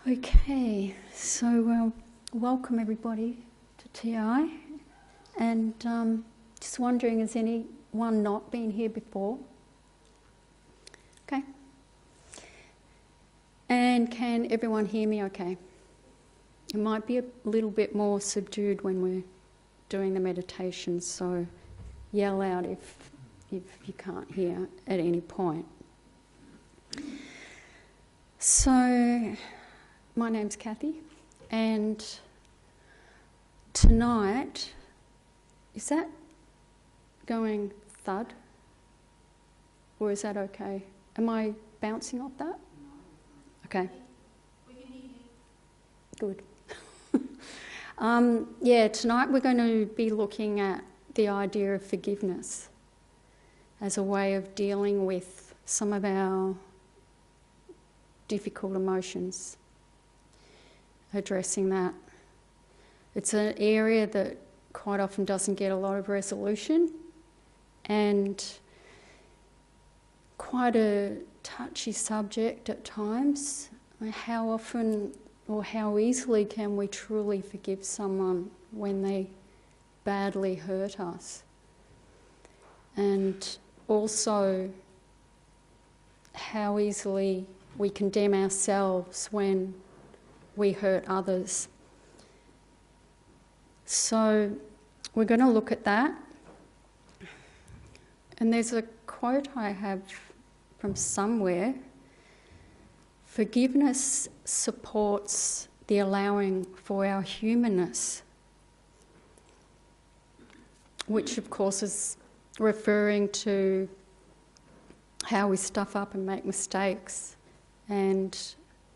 Okay, so welcome everybody to TI, and just wondering, has anyone not been here before? Okay. And can everyone hear me okay? It might be a little bit more subdued when we're doing the meditation, so yell out if you can't hear at any point. So, my name's Kathi, and tonight, is that going thud? Or is that okay? Am I bouncing off that? Okay. We can hear you. Good. Yeah, tonight we're going to be looking at the idea of forgiveness as a way of dealing with some of our difficult emotions. Addressing that. It's an area that quite often doesn't get a lot of resolution and quite a touchy subject at times. How often or how easily can we truly forgive someone when they badly hurt us? And also how easily we condemn ourselves when we hurt others. So we're going to look at that. And there's a quote I have from somewhere: forgiveness supports the allowing for our humanness, which of course is referring to how we stuff up and make mistakes and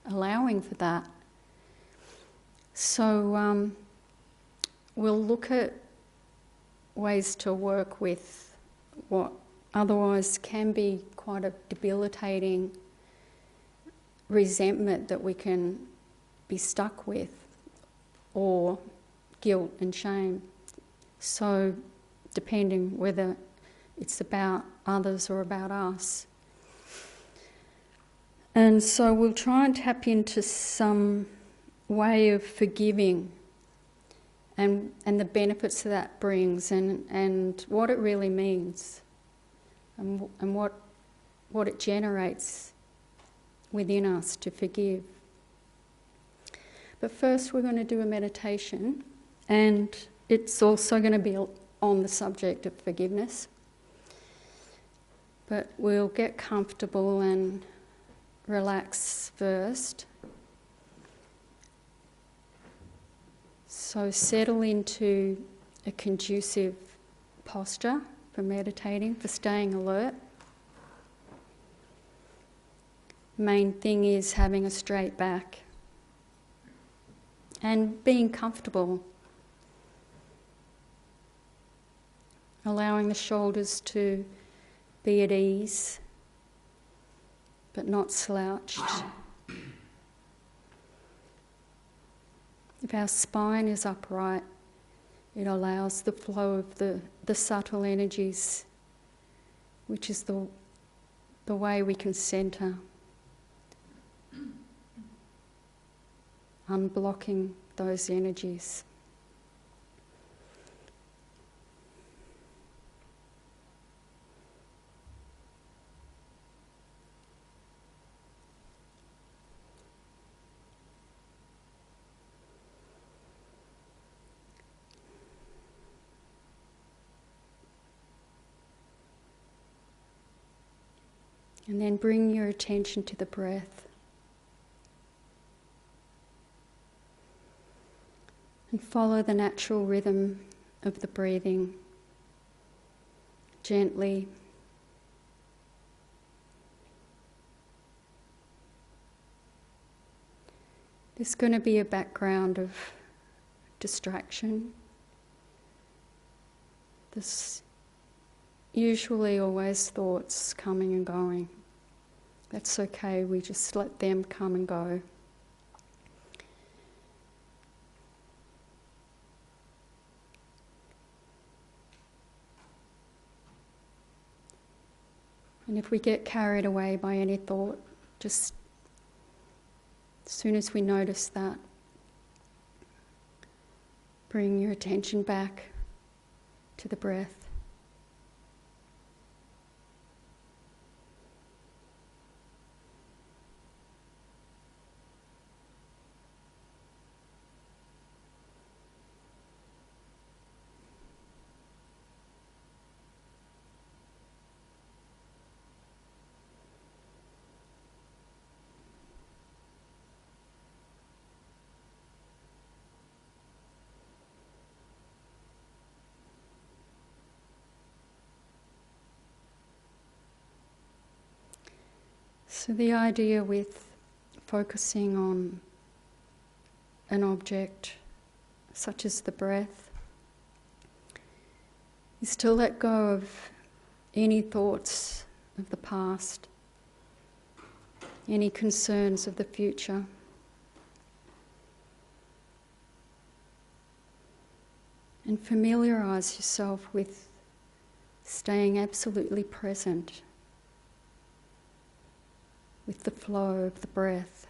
allowing for that. So we'll look at ways to work with what otherwise can be quite a debilitating resentment that we can be stuck with, or guilt and shame. So depending whether it's about others or about us. And so we'll try and tap into some way of forgiving and the benefits that brings and what it really means and what it generates within us to forgive. But first we're going to do a meditation, and it's also going to be on the subject of forgiveness. But we'll get comfortable and relax first. So settle into a conducive posture for meditating, for staying alert. Main thing is having a straight back and being comfortable. Allowing the shoulders to be at ease, but not slouched. If our spine is upright, it allows the flow of the subtle energies, which is the way we can centre, unblocking those energies. And then bring your attention to the breath. And follow the natural rhythm of the breathing gently. There's going to be a background of distraction. There's usually always thoughts coming and going. That's okay, we just let them come and go. And if we get carried away by any thought, just As soon as we notice that, bring your attention back to the breath. So the idea with focusing on an object such as the breath is to let go of any thoughts of the past, any concerns of the future. And familiarise yourself with staying absolutely present with the flow of the breath.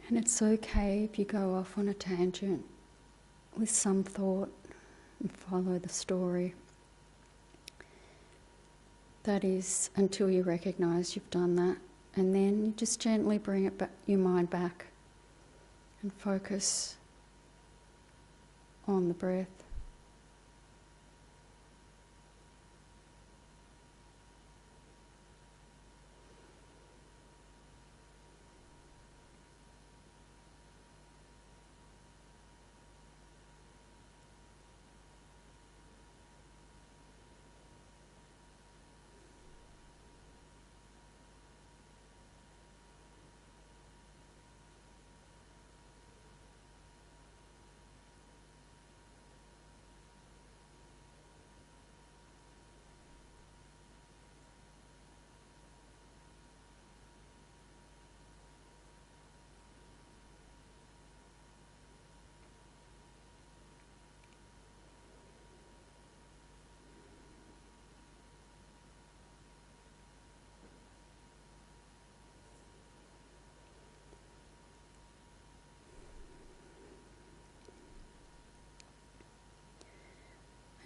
And it's okay if you go off on a tangent with some thought and follow the story. That is until you recognise you've done that, and then you just gently bring it back, your mind back, and focus on the breath.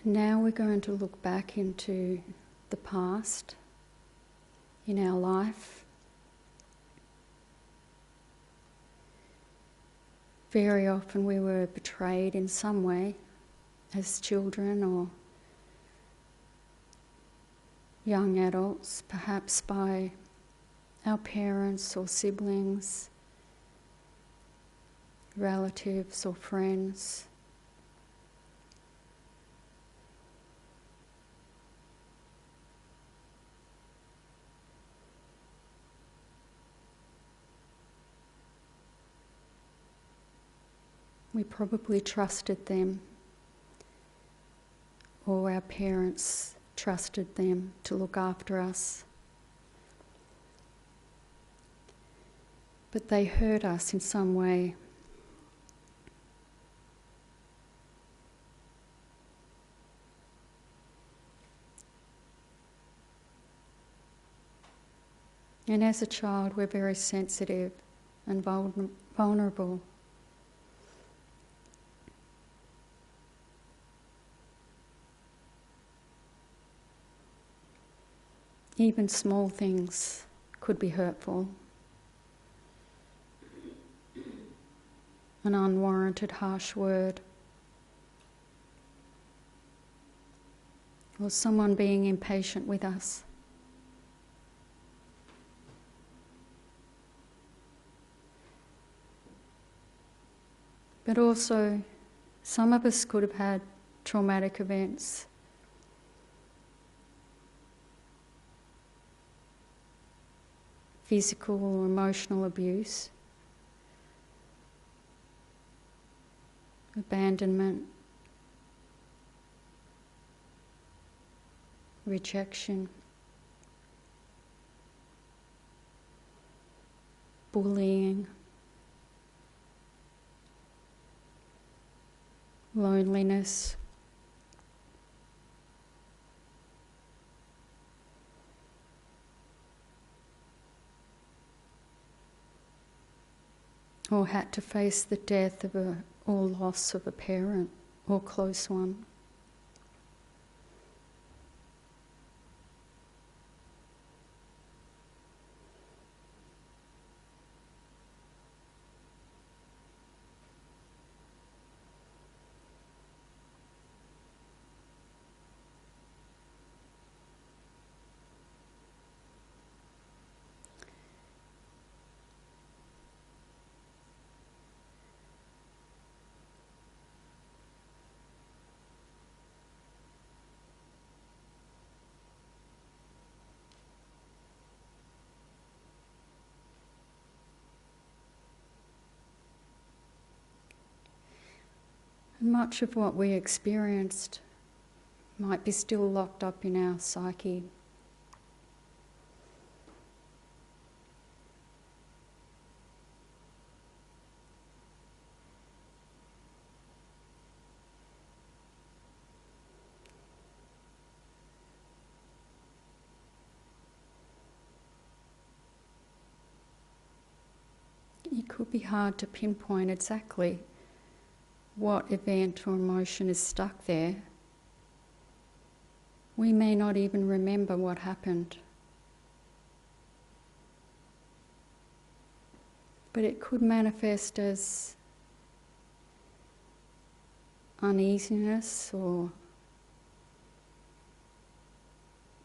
Now we're going to look back into the past in our life. Very often we were betrayed in some way as children or young adults, perhaps by our parents or siblings, relatives or friends. We probably trusted them, or our parents trusted them to look after us. But they hurt us in some way. And as a child, we're very sensitive and vulnerable. Even small things could be hurtful. An unwarranted harsh word, or someone being impatient with us. But also, some of us could have had traumatic events. Physical or emotional abuse, abandonment, rejection, bullying, loneliness, or had to face the death of or loss of a parent or close one. And much of what we experienced might be still locked up in our psyche. It could be hard to pinpoint exactly what event or emotion is stuck there. We may not even remember what happened. But it could manifest as uneasiness or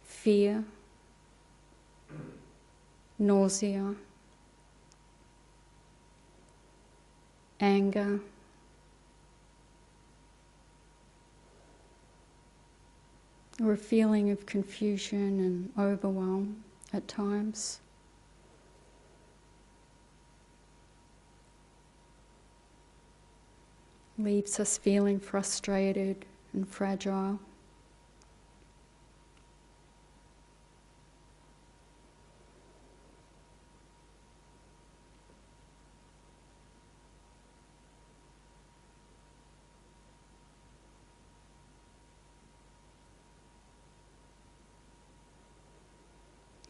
fear, nausea, anger, or a feeling of confusion and overwhelm at times. Leaves us feeling frustrated and fragile.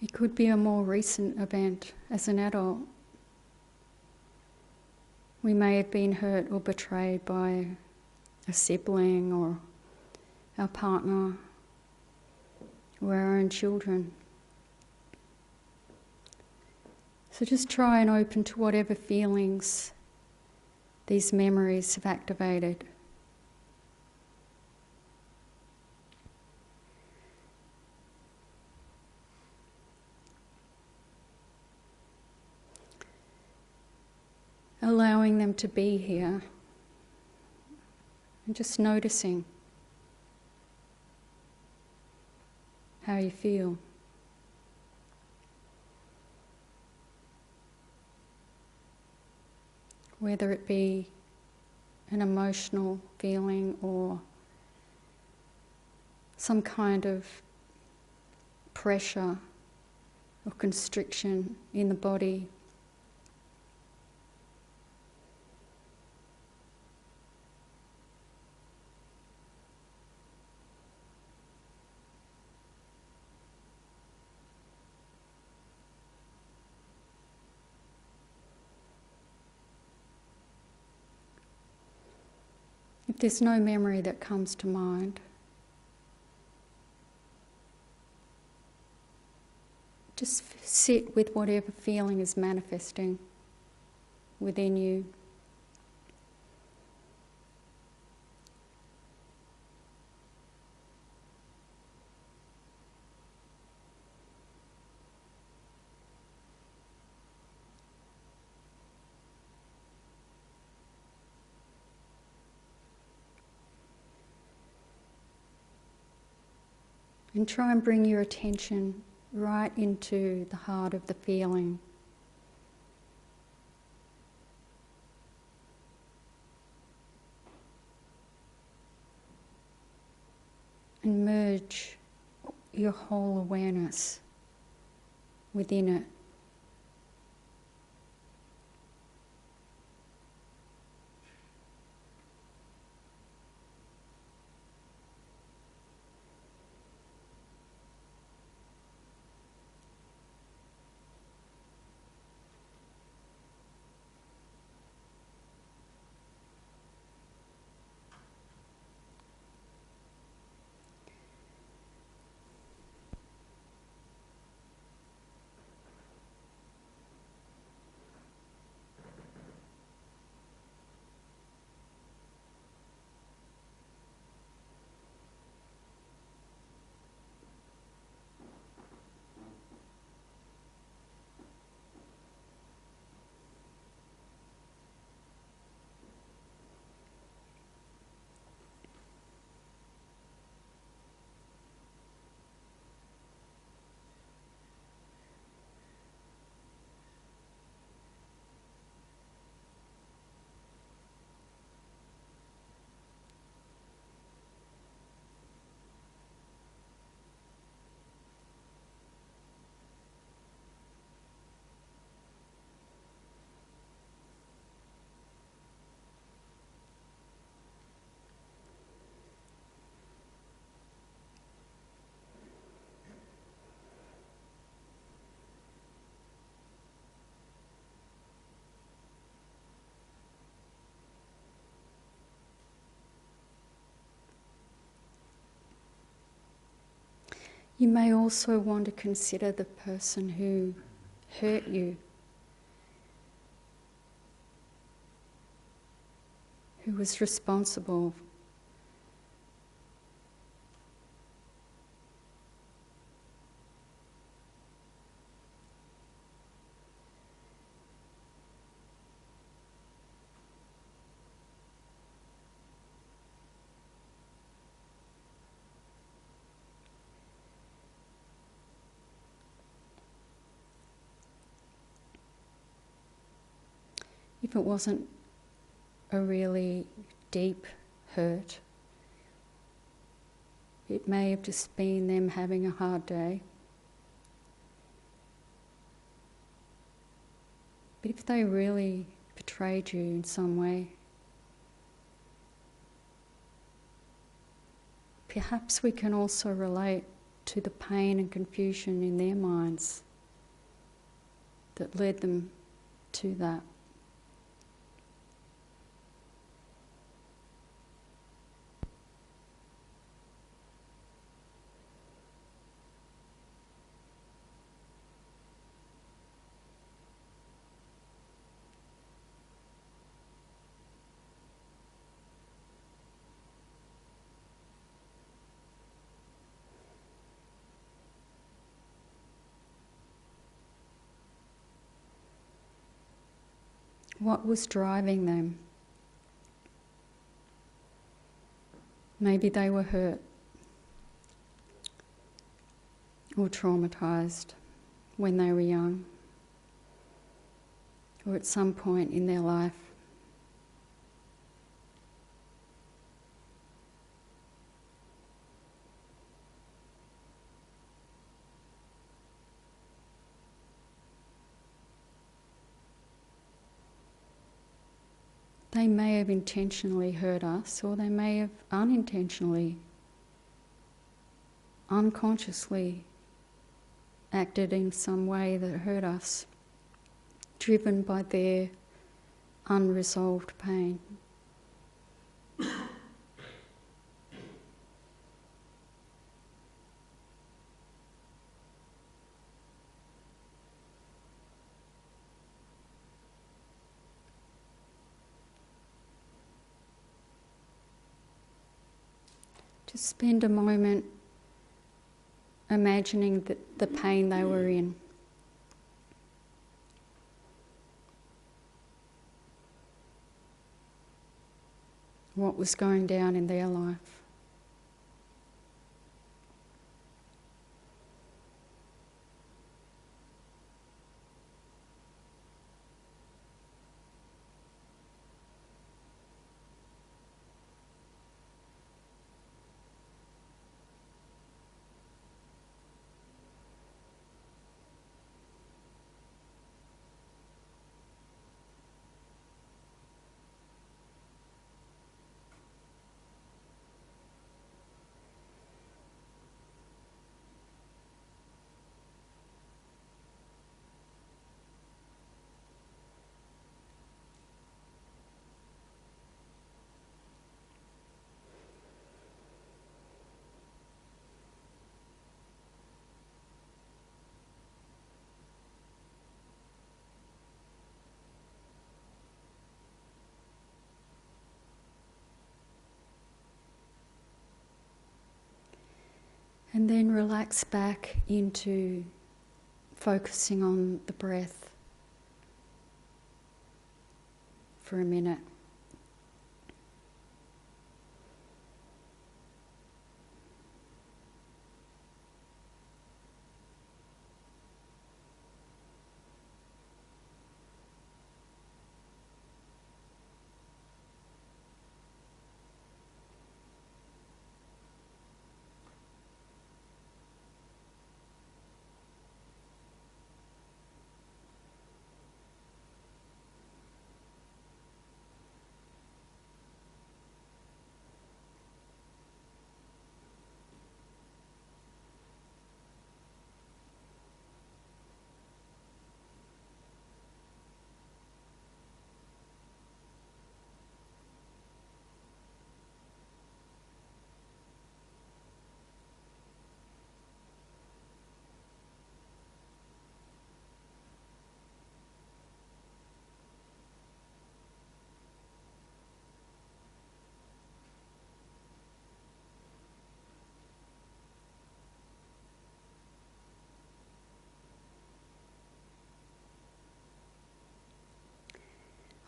It could be a more recent event as an adult. We may have been hurt or betrayed by a sibling or our partner, or our own children. So just try and open to whatever feelings these memories have activated. Allowing them to be here and just noticing how you feel. Whether it be an emotional feeling or some kind of pressure or constriction in the body. If there's no memory that comes to mind, just sit with whatever feeling is manifesting within you. And try and bring your attention right into the heart of the feeling. And merge your whole awareness within it. You may also want to consider the person who hurt you, who was responsible. If it wasn't a really deep hurt, it may have just been them having a hard day. But if they really betrayed you in some way, perhaps we can also relate to the pain and confusion in their minds that led them to that. What was driving them? Maybe they were hurt or traumatised when they were young or at some point in their life. They may have intentionally hurt us, or they may have unintentionally, unconsciously acted in some way that hurt us, driven by their unresolved pain. Just spend a moment imagining the pain they were in. What was going down in their life. And then relax back into focusing on the breath for a minute.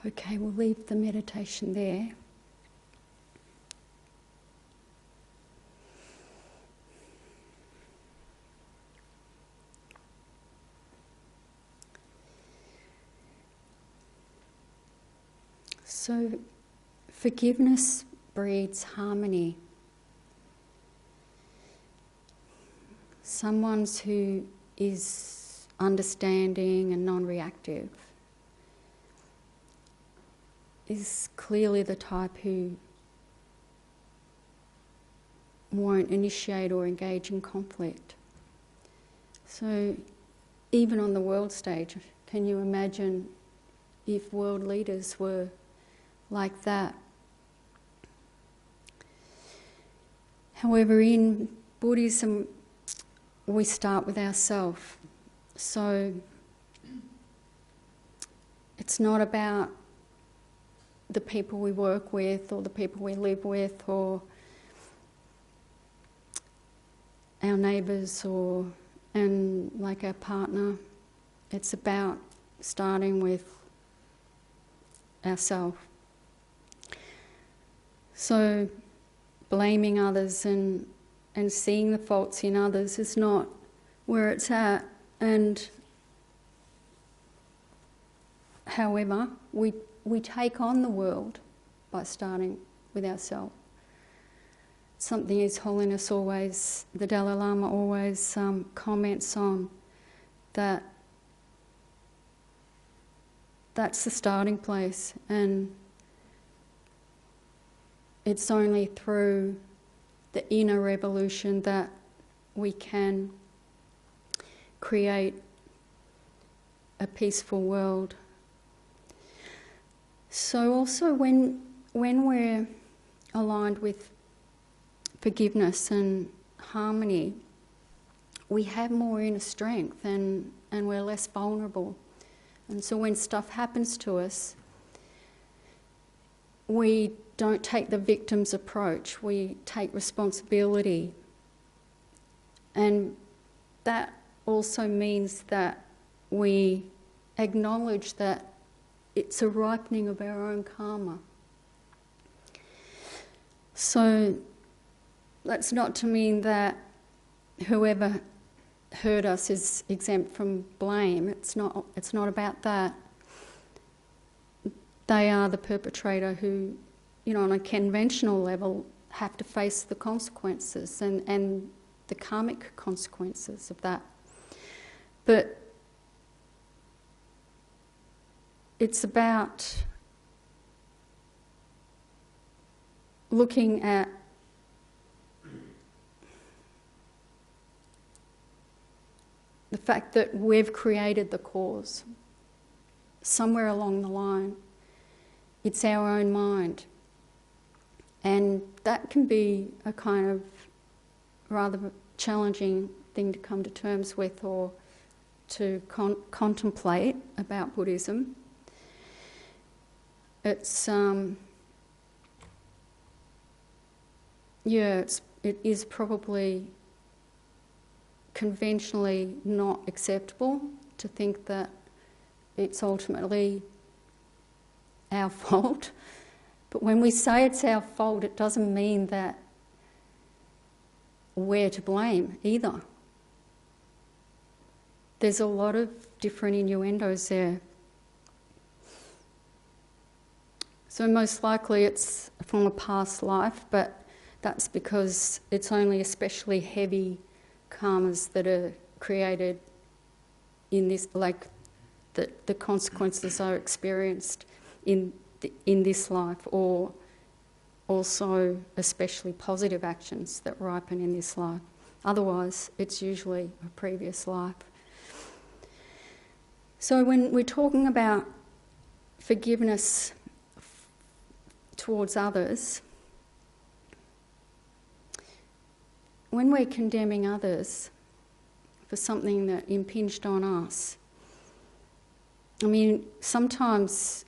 Okay, we'll leave the meditation there. So, forgiveness breeds harmony. Someone who is understanding and non-reactive is clearly the type who won't initiate or engage in conflict. So even on the world stage, can you imagine if world leaders were like that? However, in Buddhism, we start with ourselves. So it's not about the people we work with or the people we live with or our neighbours and like our partner. It's about starting with ourselves. So blaming others and seeing the faults in others is not where it's at. And however, we take on the world by starting with ourselves. Something His Holiness always, the Dalai Lama always comments on, that's the starting place, and it's only through the inner revolution that we can create a peaceful world. So also when we're aligned with forgiveness and harmony, we have more inner strength and we're less vulnerable. And so when stuff happens to us, we don't take the victim's approach, we take responsibility. And that also means that we acknowledge that it's a ripening of our own karma. So that's not to mean that whoever hurt us is exempt from blame. It's not about that. They are the perpetrator who, on a conventional level, have to face the consequences and the karmic consequences of that. But it's about looking at the fact that we've created the cause. Somewhere along the line, it's our own mind. And that can be a kind of rather challenging thing to come to terms with or to contemplate about Buddhism. It is probably conventionally not acceptable to think that it's ultimately our fault. But when we say it's our fault, it doesn't mean that we're to blame either. There's a lot of different innuendos there. So most likely it's from a past life, but that's because it's only especially heavy karmas that are created in this, like the consequences are experienced in this life, or also especially positive actions that ripen in this life. Otherwise, it's usually a previous life. So when we're talking about forgiveness towards others, when we're condemning others for something that impinged on us, I mean, sometimes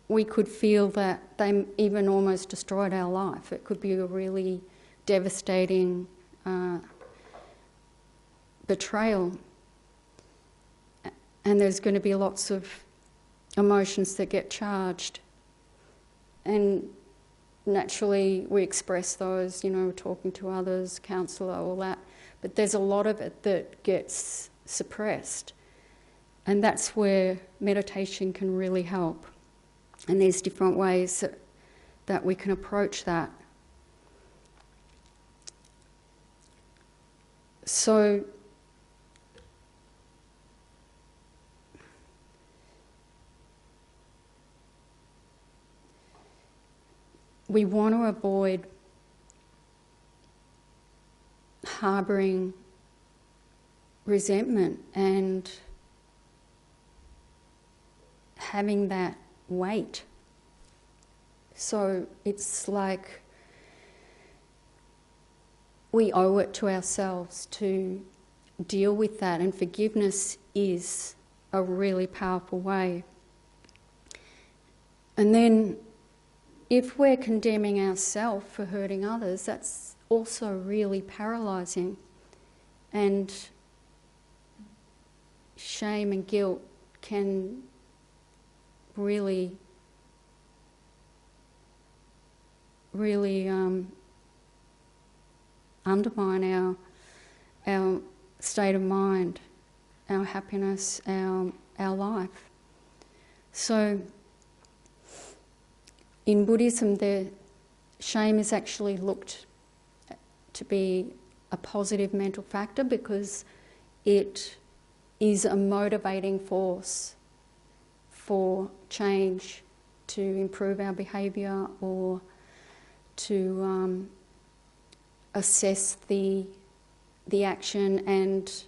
we could feel that they even almost destroyed our life. It could be a really devastating betrayal. And there's going to be lots of emotions that get charged. And naturally we express those, talking to others, counsellor, all that. But there's a lot of it that gets suppressed. And that's where meditation can really help. And there's different ways that we can approach that. So we want to avoid harbouring resentment and having that weight. So it's like we owe it to ourselves to deal with that, and forgiveness is a really powerful way. And then if we're condemning ourselves for hurting others, that's also really paralysing. And shame and guilt can really really undermine our state of mind, our happiness, our life. So in Buddhism, shame is actually looked to be a positive mental factor because it is a motivating force for change, to improve our behaviour or to assess the action and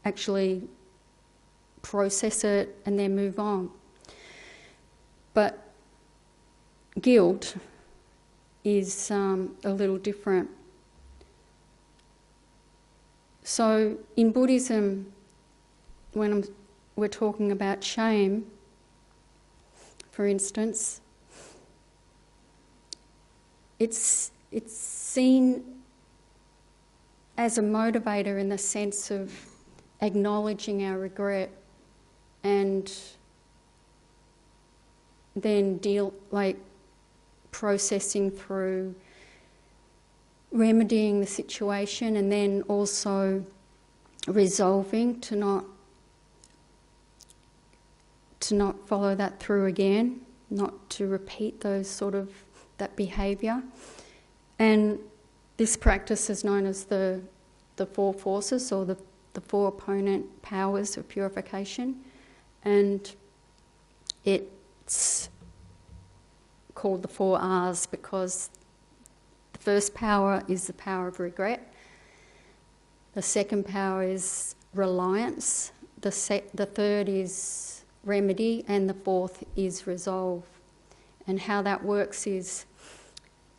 actually process it and then move on. But guilt is a little different. So in Buddhism, when we're talking about shame, for instance, it's seen as a motivator in the sense of acknowledging our regret and then processing through remedying the situation and then also resolving to not follow that through again, not to repeat that behaviour. And this practice is known as the four forces, or the four opponent powers of purification, and it's called the 4 R's because the first power is the power of regret, the second power is reliance, the third is remedy, and the fourth is resolve. And how that works is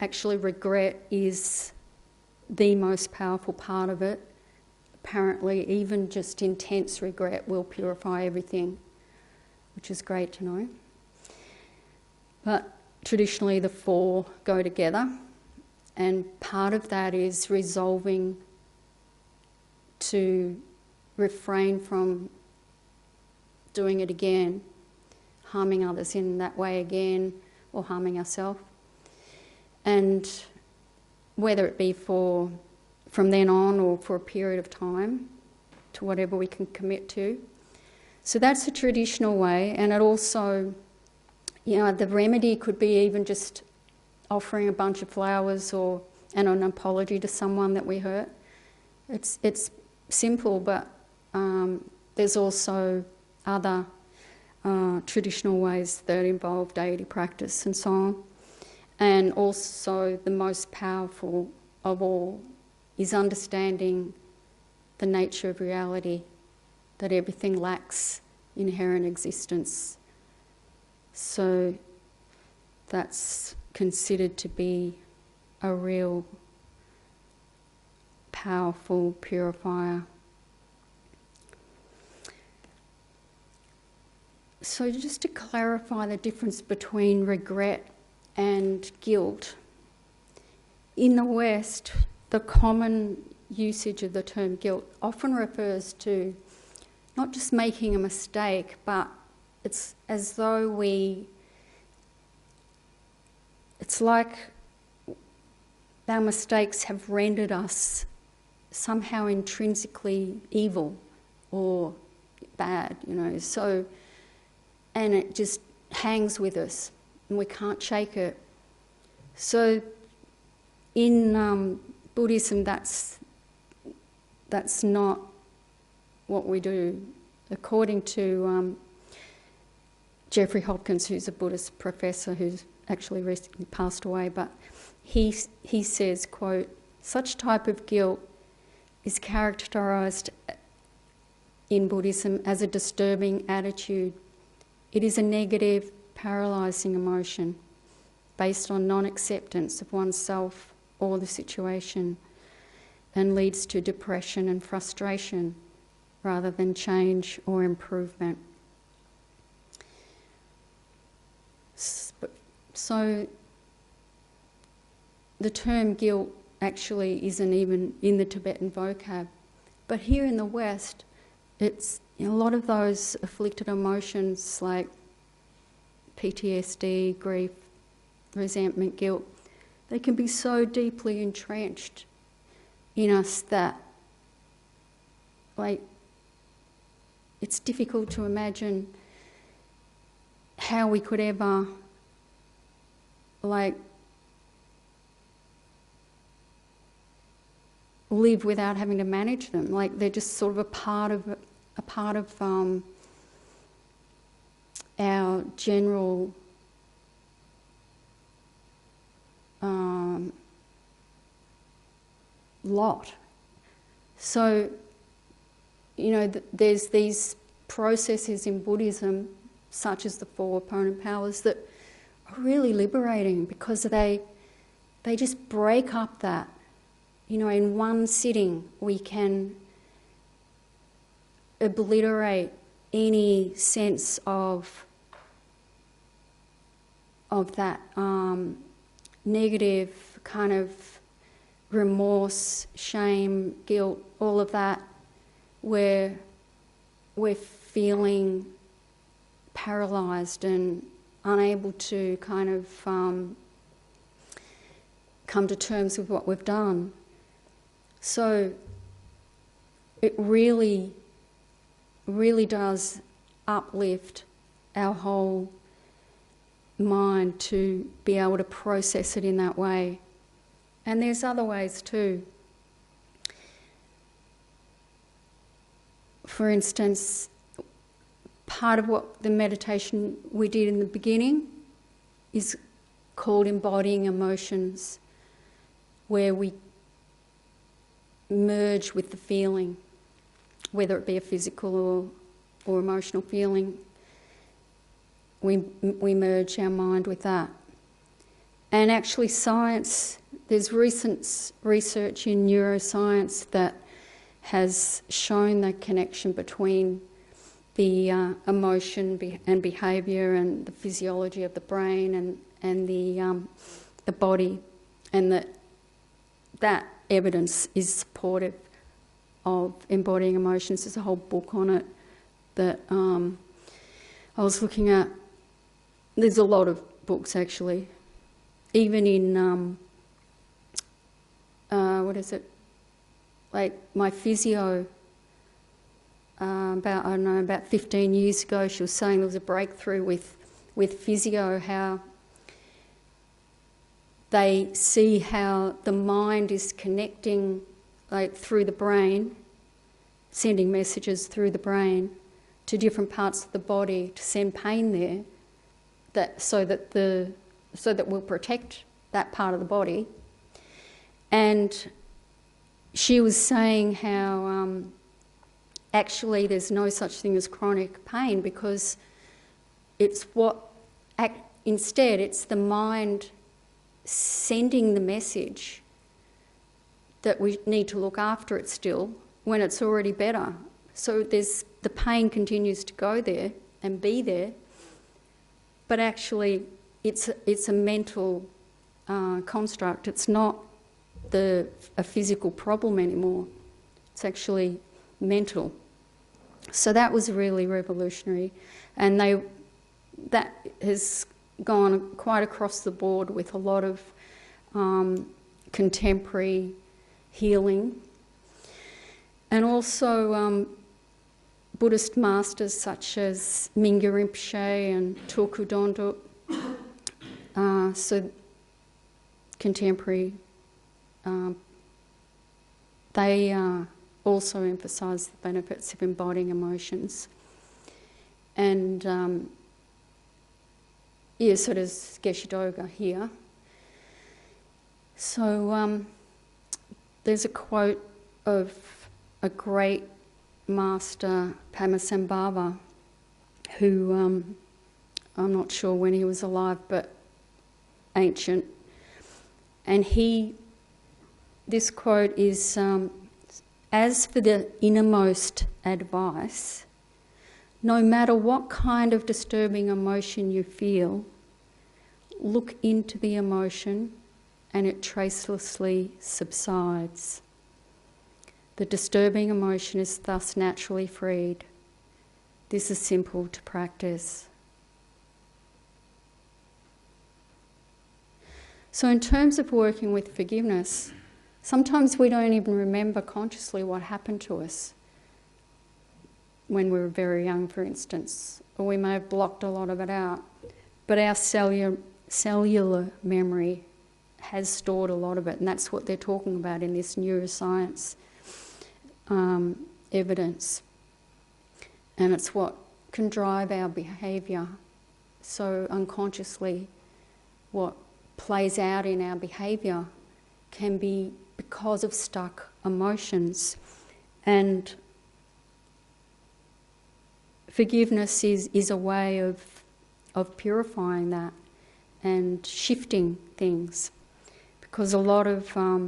actually regret is the most powerful part of it. Apparently, even just intense regret will purify everything, which is great to know. But traditionally, the 4 go together, and part of that is resolving to refrain from doing it again, harming others in that way again, or harming ourselves. And whether it be from then on or for a period of time, to whatever we can commit to. So that's a traditional way, and it also, the remedy could be even just offering a bunch of flowers and an apology to someone that we hurt. It's simple, but there's also other traditional ways that involve deity practice and so on. And also the most powerful of all is understanding the nature of reality, that everything lacks inherent existence. So that's considered to be a real powerful purifier. So just to clarify the difference between regret and guilt, in the West, the common usage of the term guilt often refers to not just making a mistake, but it's as though it's like our mistakes have rendered us somehow intrinsically evil or bad, so, and it just hangs with us and we can't shake it. So in Buddhism, that's not what we do. According to Jeffrey Hopkins, who's a Buddhist professor who's actually recently passed away, but he says, quote, "Such type of guilt is characterised in Buddhism as a disturbing attitude. It is a negative, paralysing emotion based on non-acceptance of oneself or the situation, and leads to depression and frustration rather than change or improvement." So the term guilt actually isn't even in the Tibetan vocab. But here in the West, it's a lot of those afflicted emotions like PTSD, grief, resentment, guilt, they can be so deeply entrenched in us that, like, it's difficult to imagine how we could ever, like, live without having to manage them. Like, they're just sort of a part of our general lot. So, you know, there's these processes in Buddhism, such as the four opponent powers, that are really liberating because they just break up that. You know, in one sitting we can obliterate any sense of that negative kind of remorse, shame, guilt, all of that, where we're feeling paralysed and unable to kind of come to terms with what we've done. So it really, really does uplift our whole mind to be able to process it in that way. And there's other ways too. For instance, part of what the meditation we did in the beginning is called embodying emotions, where we merge with the feeling, whether it be a physical or emotional feeling. We merge our mind with that. And actually science, there's recent research in neuroscience that has shown the connection between the emotion and behaviour and the physiology of the brain and the body, and that evidence is supportive of embodying emotions. There's a whole book on it that I was looking at. There's a lot of books actually, even in like my physio. About 15 years ago, she was saying there was a breakthrough with physio, how they see how the mind is connecting, like, through the brain, sending messages through the brain to different parts of the body to send pain there, so that we'll protect that part of the body. And she was saying how actually there's no such thing as chronic pain, because instead it's the mind sending the message that we need to look after it still when it's already better. So the pain continues to go there and be there, but actually it's a mental construct. It's not a physical problem anymore. It's actually mental. So that was really revolutionary, and that has gone quite across the board with a lot of contemporary healing. And also Buddhist masters such as Mingyur Rinpoche and Tulku Donduk, so contemporary, they also emphasise the benefits of embodying emotions. And so does Geshe Doga here. So there's a quote of a great master, Padmasambhava, who I'm not sure when he was alive, but ancient. And this quote is, "As for the innermost advice, no matter what kind of disturbing emotion you feel, look into the emotion and it tracelessly subsides. The disturbing emotion is thus naturally freed. This is simple to practice." So in terms of working with forgiveness, sometimes we don't even remember consciously what happened to us when we were very young, for instance, or we may have blocked a lot of it out. But our cellular memory has stored a lot of it, and that's what they're talking about in this neuroscience evidence. And it's what can drive our behaviour. So unconsciously, what plays out in our behaviour can be because of stuck emotions. And forgiveness is a way of purifying that and shifting things, because a lot of our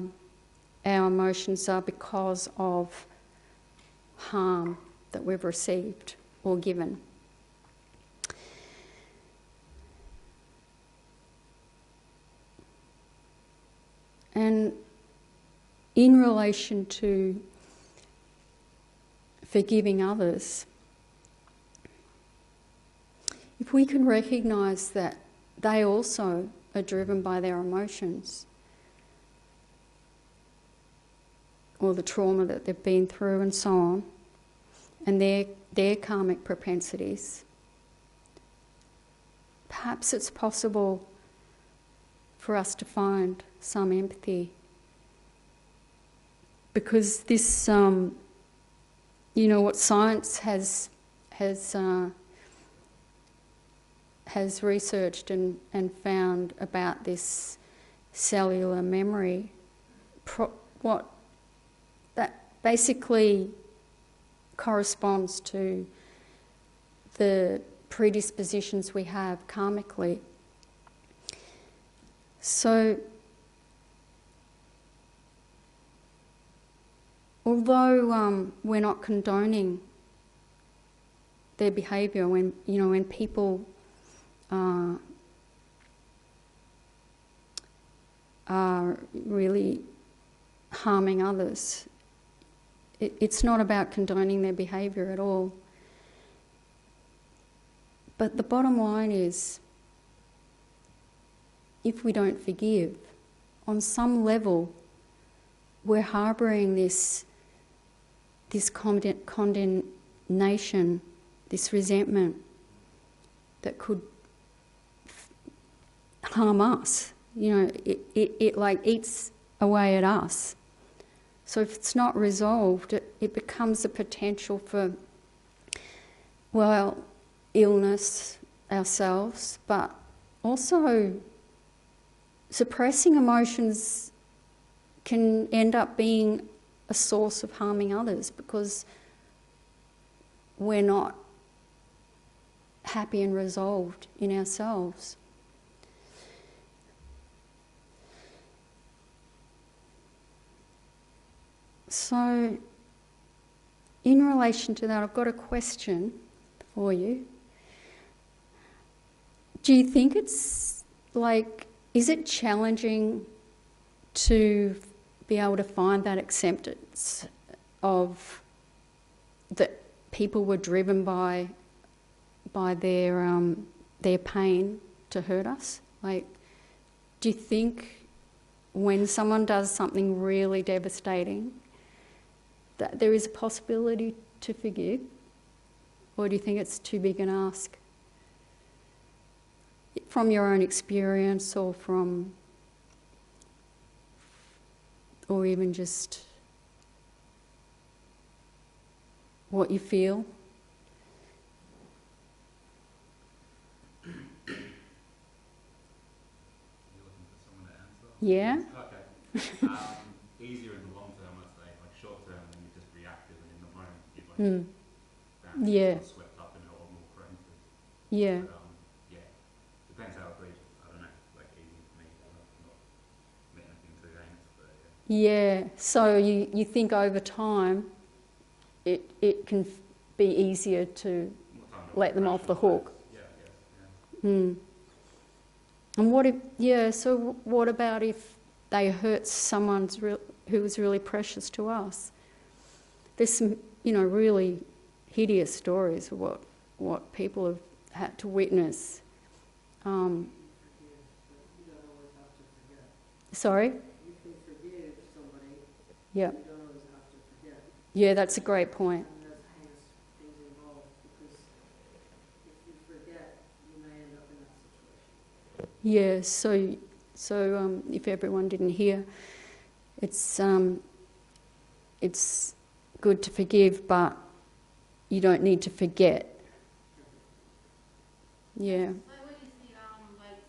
emotions are because of harm that we've received or given. And in relation to forgiving others, if we can recognise that they also are driven by their emotions or the trauma that they've been through and so on, and their karmic propensities, perhaps it's possible for us to find some empathy. Because this, what science has researched and found about this cellular memory, what that basically corresponds to the predispositions we have karmically. So, although we're not condoning their behaviour, when people are really harming others, it's not about condoning their behaviour at all. But the bottom line is, if we don't forgive, on some level, we're harbouring this condemnation, this resentment that could harm us. It like eats away at us. So if it's not resolved, it becomes a potential for, illness ourselves, but also suppressing emotions can end up being a source of harming others, because we're not happy and resolved in ourselves. So, in relation to that, I've got a question for you. Do you think it's is it challenging to be able to find that acceptance of that people were driven by their pain to hurt us? Do you think when someone does something really devastating that there is a possibility to forgive? Or do you think it's too big an ask? From your own experience, or even just what you feel? You're looking for someone to answer? Yeah. Okay. Easier in the long term, I'd say. Short term, when you're just reactive, and in the moment, you're swept up in it or more crazy. Yeah. But, depends how egregious. I don't know. Easy for me. I've not met anything too heinous, but yeah. So you think over time, it can be easier to let them off the hook. Yeah. And what if? So what about if they hurt someone who was really precious to us? There's some, really hideous stories of what people have had to witness. Sorry? You can forgive somebody, Yeah. you don't always have to forget. Yeah, that's a great point. And there's heinous things involved, because if you forget, you may end up in that situation. Yeah, so if everyone didn't hear, it's good to forgive, but you don't need to forget. Yeah. Like when you see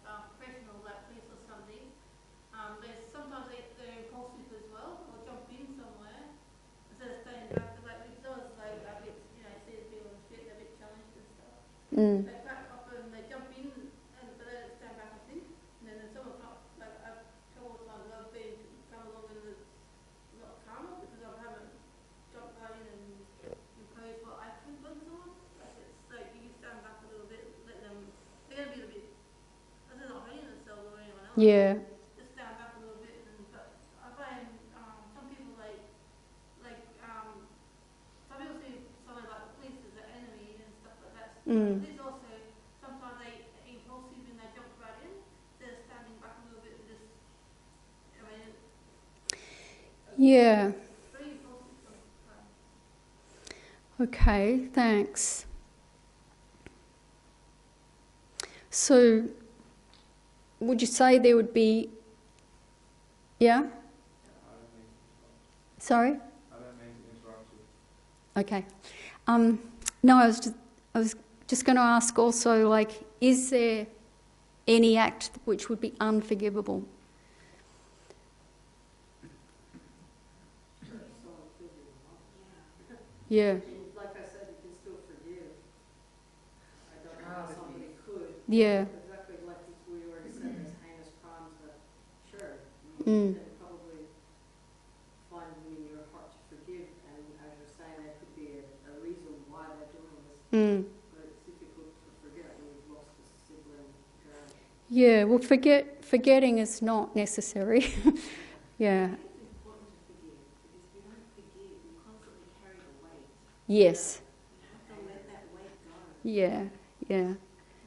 professionals like police or something, there's sometimes they're impulsive as well, or jump in somewhere instead of staying back. Like it does a bit, see the people on the street, they're a bit challenged and stuff. They crack up and they jump in, but they don't stand back and think. And then someone comes, I've told times I've been come along and there's a lot calmer because I haven't jumped right in and imposed what I think on someone. It's like you stand back a little bit, let them. They're going to be a bit, they're not hurting themselves or anyone else. Yeah. Just stand back a little bit. But I find some people some people see someone like the police as an enemy and stuff like that. Police also, sometimes they impulsive and they jump right in. They're standing back a little bit and just, Yeah. very impulsive sometimes. Okay, thanks. So, would you say there would be... Yeah? Sorry? I don't mean to interrupt you. Okay. No, I was just going to ask also, is there any act which would be unforgivable? Yeah. Like I said, you can still forgive. I don't know how somebody could. Yeah. Exactly like we already said, there's heinous crimes that, sure, you can probably find in your heart to forgive, and as you're saying, there could be a reason why they're doing this. But it's difficult to forget when you've lost a sibling parent. Yeah, well, forgetting is not necessary. Yeah. It's important to forgive, because if you don't forgive, you constantly carry the weight. Yes. You have to let that weight go. Yeah, yeah.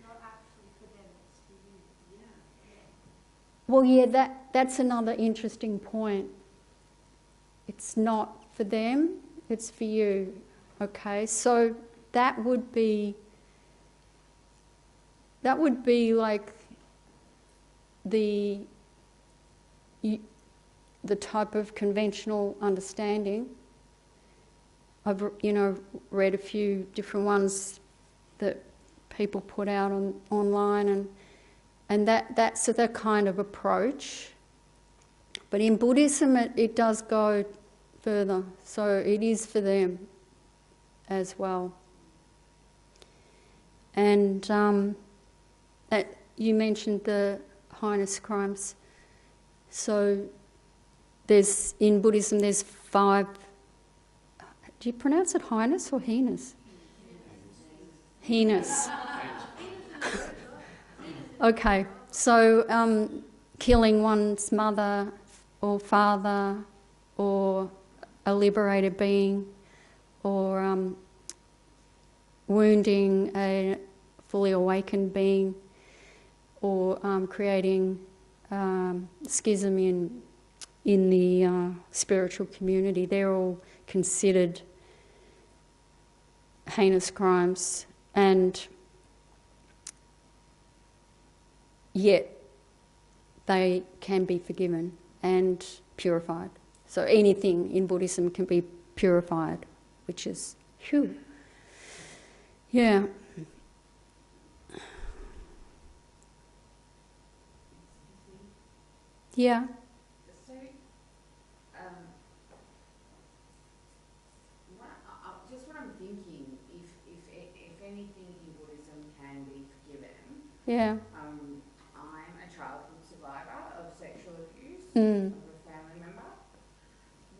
Not actually for them, it's for you. Yeah. Well, yeah, that's another interesting point. It's not for them, it's for you. Okay, so that would be like the type of conventional understanding. I've read a few different ones that people put out online, and that's the kind of approach. But in Buddhism, it does go further, so it is for them as well. And you mentioned the heinous crimes. So in Buddhism there's 5. Do you pronounce it heinous or heinous? Heinous. Okay, so killing one's mother or father or a liberated being, or wounding a fully awakened being, or creating schism in the spiritual community. They're all considered heinous crimes, and yet they can be forgiven and purified. So anything in Buddhism can be purified, which is phew. Yeah. Yeah. So, what I'm thinking, if anything in Buddhism can be forgiven, Yeah. I'm a childhood survivor of sexual abuse Mm. of a family member.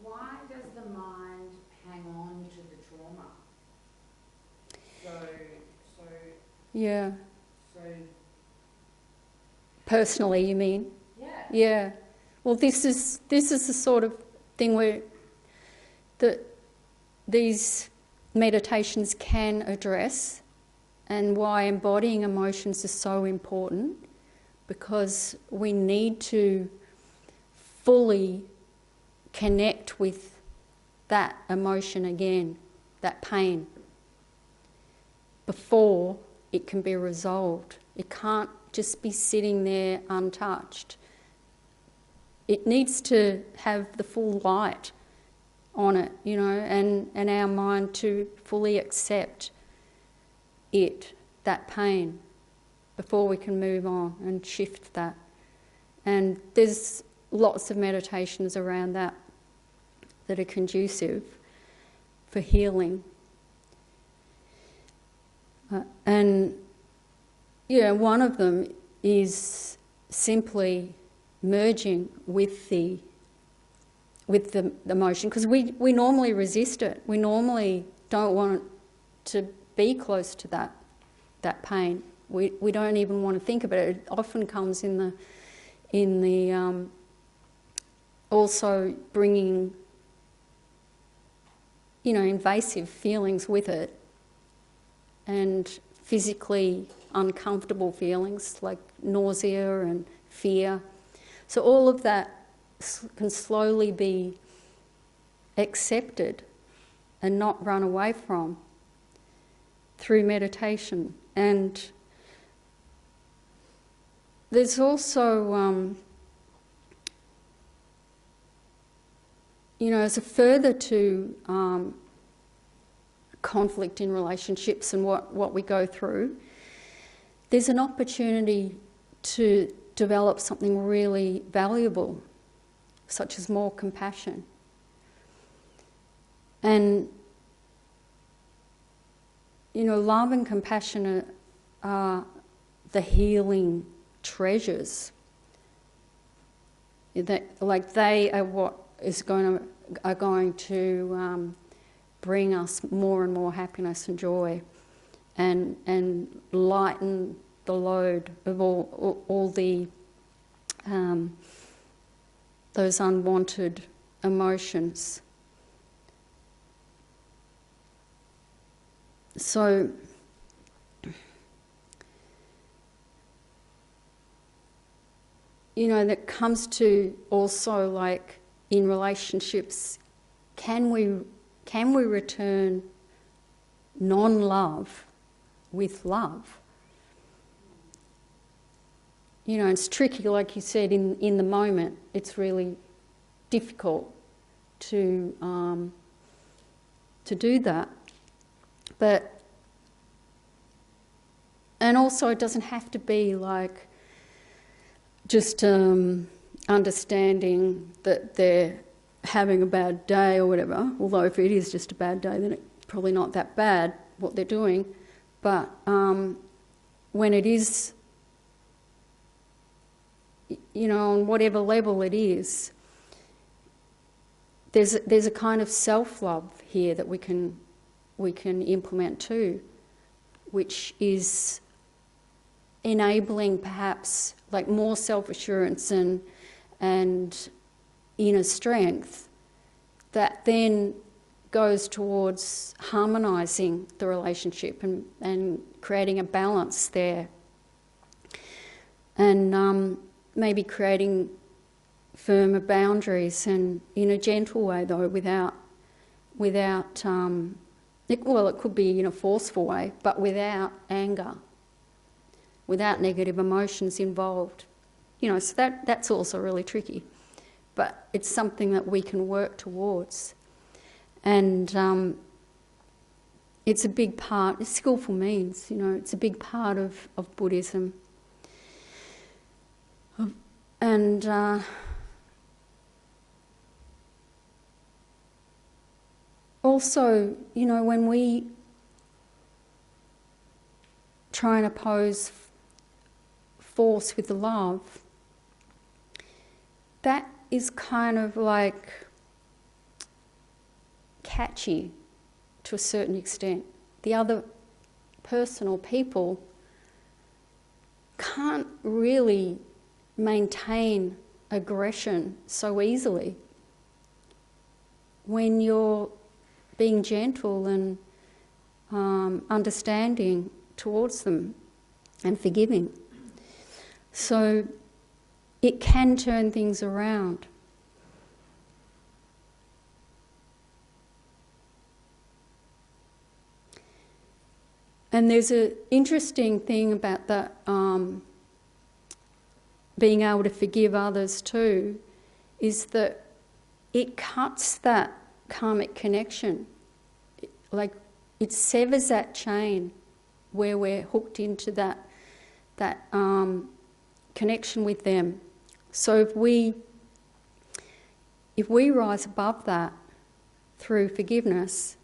Why does the mind hang on to the trauma? Yeah. So Personally, you mean? yeah. Yeah. Well, this is the sort of thing where these meditations can address, and why embodying emotions is so important, because we need to fully connect with that emotion again, that pain, before it can be resolved. It can't just be sitting there untouched. It needs to have the full light on it, you know, and our mind to fully accept it, that pain, before we can move on and shift that. And there's lots of meditations around that that are conducive for healing. And yeah, one of them is simply merging with the emotion, because we normally resist it. We normally don't want to be close to that pain. We don't even want to think about it. It often comes in the also bringing, you know, invasive feelings with it, and physically uncomfortable feelings like nausea and fear. So all of that can slowly be accepted and not run away from through meditation. And there's also, you know, as a further to conflict in relationships and what we go through, there's an opportunity to develop something really valuable, such as more compassion. And, you know, love and compassion are the healing treasures. They are what are going to bring us more and more happiness and joy, and lighten the load of all the those unwanted emotions. So you know, that comes to also, like, in relationships, can we return non-love with love? You know, it's tricky, like you said, in the moment. It's really difficult to do that. But, and also it doesn't have to be like just understanding that they're having a bad day or whatever, although if it is just a bad day, then it's probably not that bad what they're doing. But when it is, you know, on whatever level it is, there's a kind of self-love here that we can implement too, which is enabling perhaps like more self-assurance and inner strength that then goes towards harmonising the relationship and creating a balance there, and maybe creating firmer boundaries, and in a gentle way though, without it could be in a forceful way, but without anger, without negative emotions involved. You know, so that's also really tricky. But it's something that we can work towards. And it's a big part, skillful means, you know, it's a big part of Buddhism. And also, you know, when we try and oppose force with love, that is kind of like catchy to a certain extent. The other person or people can't really maintain aggression so easily when you're being gentle and understanding towards them and forgiving. So it can turn things around. And there's an interesting thing about that, being able to forgive others too, is that it cuts that karmic connection. Like, it severs that chain where we're hooked into that connection with them. So if we rise above that through forgiveness,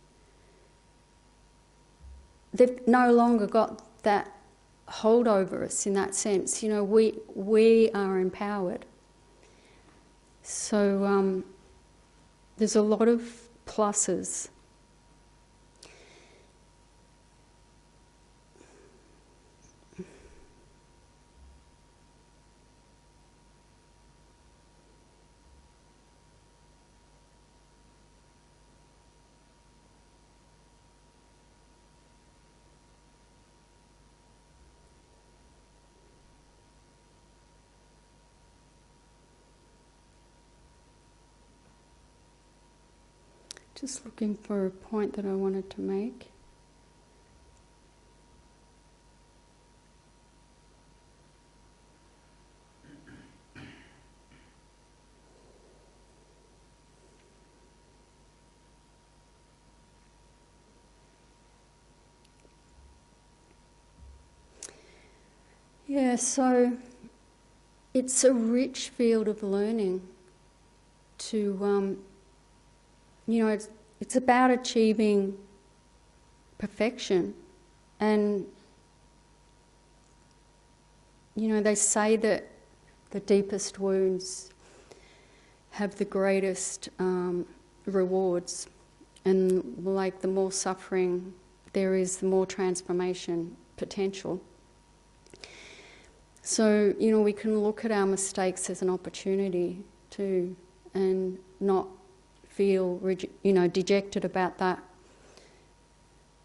they've no longer got that hold over us in that sense. You know, we are empowered. So there's a lot of pluses. Just looking for a point that I wanted to make. Yeah, so it's a rich field of learning to, you know, it's about achieving perfection. And, you know, they say that the deepest wounds have the greatest rewards. And like the more suffering there is, the more transformation potential. So, you know, we can look at our mistakes as an opportunity too, and not feel, you know, dejected about that.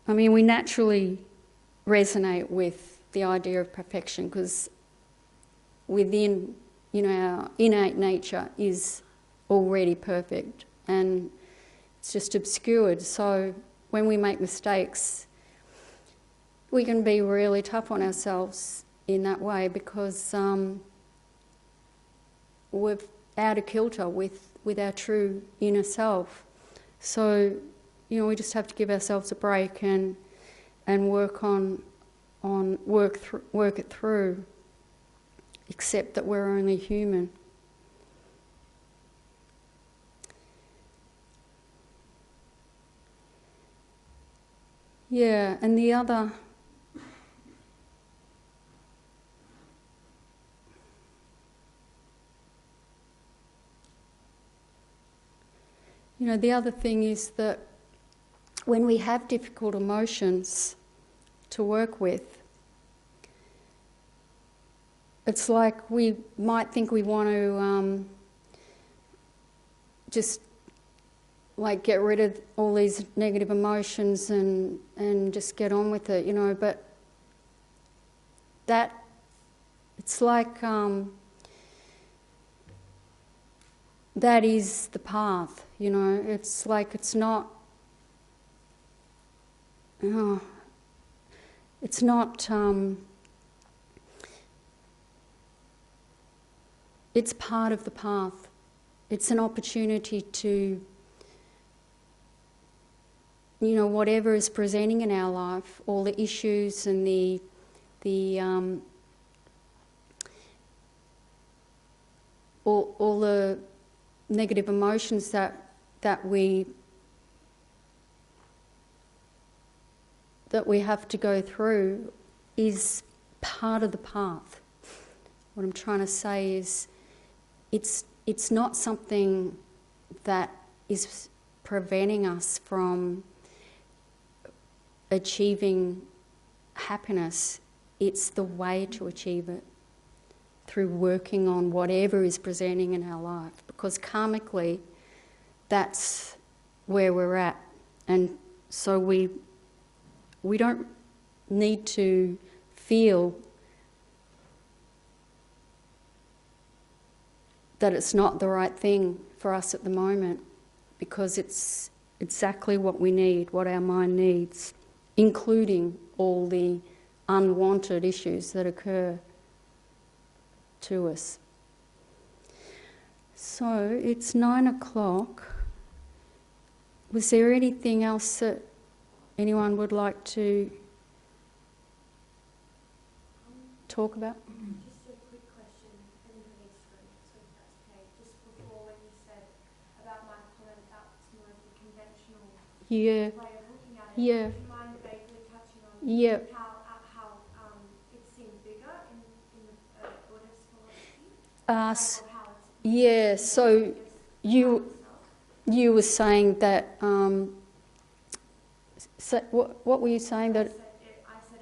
I mean, we naturally resonate with the idea of perfection because within, you know, our innate nature is already perfect, and it's just obscured. So when we make mistakes, we can be really tough on ourselves in that way because we're out of kilter with our true inner self. So, you know, we just have to give ourselves a break and work work it through. Accept that we're only human. Yeah, and the other. You know, the other thing is that when we have difficult emotions to work with, it's like we might think we want to just like get rid of all these negative emotions and just get on with it, you know, but that, it's like that is the path, you know. It's like it's not, it's not, it's part of the path. It's an opportunity to, you know, whatever is presenting in our life, all the issues and all the negative emotions that we have to go through is part of the path. What I'm trying to say is it's not something that is preventing us from achieving happiness. It's the way to achieve it, through working on whatever is presenting in our life, because karmically that's where we're at. And so we don't need to feel that it's not the right thing for us at the moment, because it's exactly what we need, what our mind needs including all the unwanted issues that occur to us. So it's 9 o'clock. Was there anything else that anyone would like to talk about? Just a quick question, everybody's free, so if that's okay. Just before when you said about my comment about it's more of the conventional Yeah. way of looking at it, Yeah. would you mind vaguely touching on Yeah. how it seemed bigger in the Buddhist philosophy? Uh, Or how it's yeah, so you were saying that, so what were you saying? That I said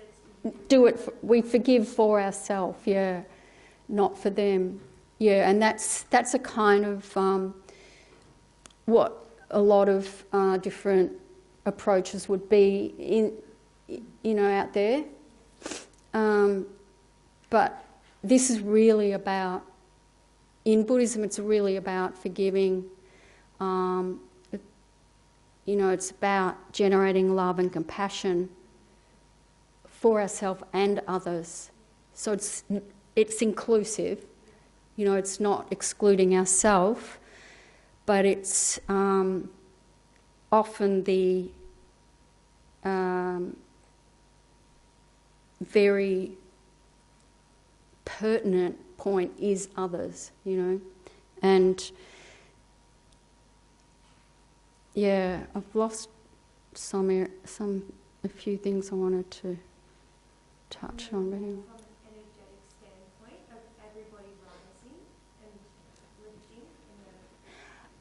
it's we forgive for ourselves, yeah, not for them. Yeah, and that's a kind of what a lot of different approaches would be out there. But this is really about, in Buddhism, it's really about forgiving. It's about generating love and compassion for ourselves and others. So it's inclusive. It's not excluding ourselves, but it's often the very pertinent point is others, and yeah, I've lost a few things I wanted to touch on. from an energetic standpoint of everybody rising and lifting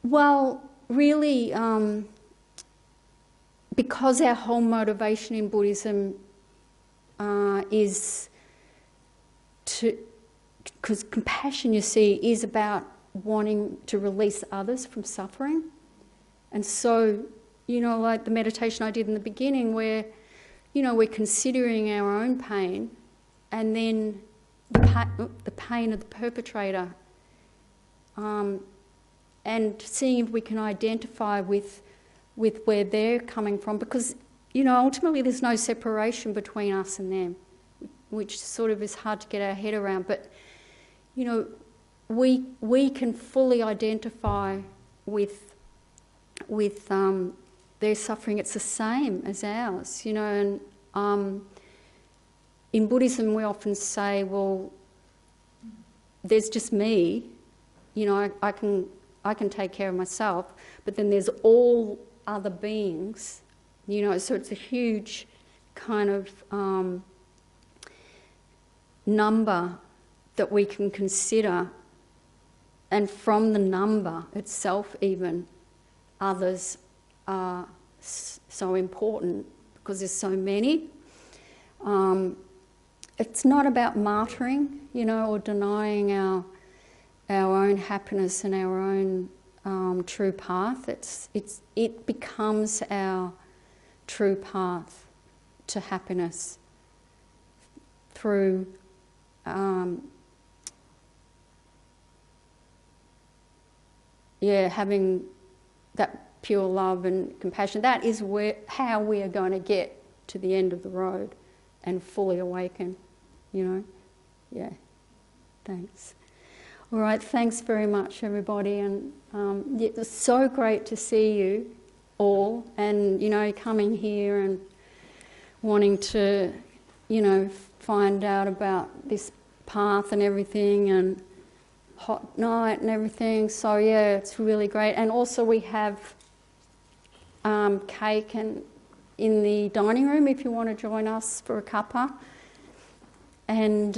Well, really, because our whole motivation in Buddhism is because compassion, you see, is about wanting to release others from suffering. And so, like the meditation I did in the beginning where, we're considering our own pain and then the pain of the perpetrator, and seeing if we can identify with where they're coming from, because, ultimately there's no separation between us and them, which sort of is hard to get our head around. But, we can fully identify with their suffering. It's the same as ours, and in Buddhism we often say, well, there's just me, I can take care of myself, but then there's all other beings, so it's a huge kind of number that we can consider, and from the number itself even, others are so important because there's so many. It's not about martyring, or denying our own happiness and our own true path. It becomes our true path to happiness through having that pure love and compassion. That is how we are going to get to the end of the road and fully awaken, Yeah, thanks. All right, thanks very much, everybody. And it's so great to see you all, and, coming here and wanting to, find out about this path and everything, and hot night and everything. So yeah, it's really great. And also we have cake in the dining room if you want to join us for a cuppa. And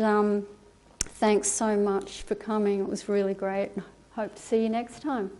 thanks so much for coming. It was really great. Hope to see you next time.